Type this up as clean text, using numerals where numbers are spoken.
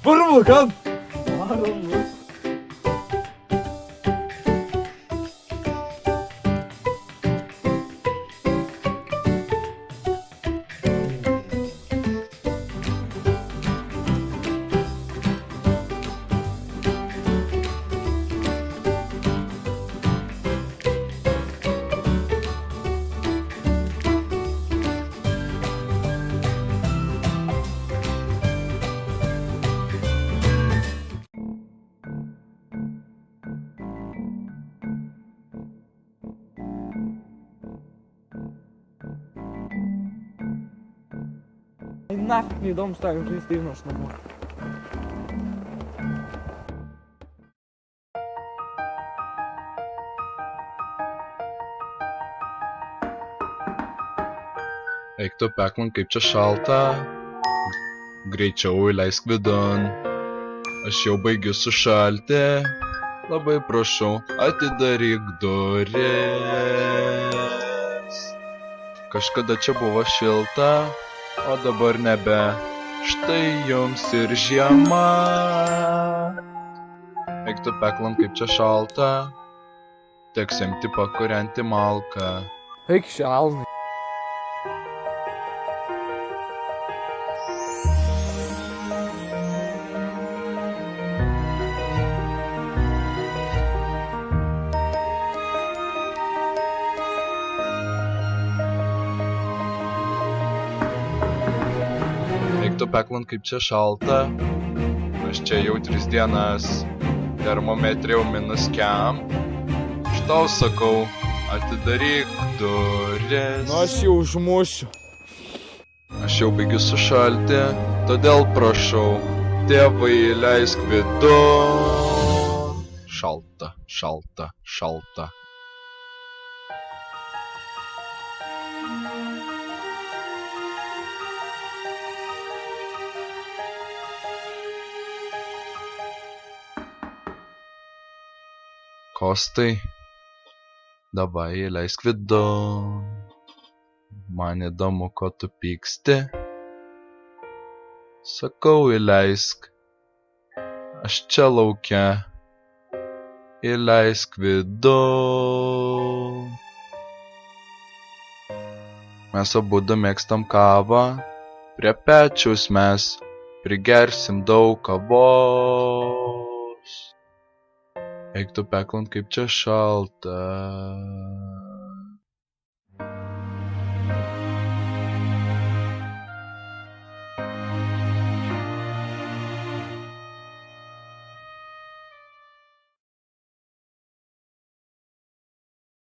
Varom bakalım. Varom mu? Нафиг мне дом ставим, принести в наш набор. Eik tu pek man kaip čia šalta, greičiau įleisk vidun, aš jau baigiu sušalti, labai prašau atidaryk duris. Kažkada čia buvo šilta, o dabar nebe, štai jums ir žiema. Eik tu pek man kaip čia šalta, teks imti pakūrenti malką. Eik šalnai. Eik tu pek man kaip čia šalta, aš čia jau 3 dienas, termometrė jau -kem. Štau sakau, atidaryk duris. Nu aš jau užmušiu. Aš jau baigiu sušalti, todėl prašau, tėvai įleisk vidun. Šalta, šalta, šalta. Kostai, davai įleisk vidun. Man įdomu, ko tu pyksti. Sakau, įleisk. Aš čia lauke. Įleisk vidun. Mes abudu mėgstam kavą. Prie pečiaus mes prigersim daug kavos. Eik tu pek man kaip čia šalta.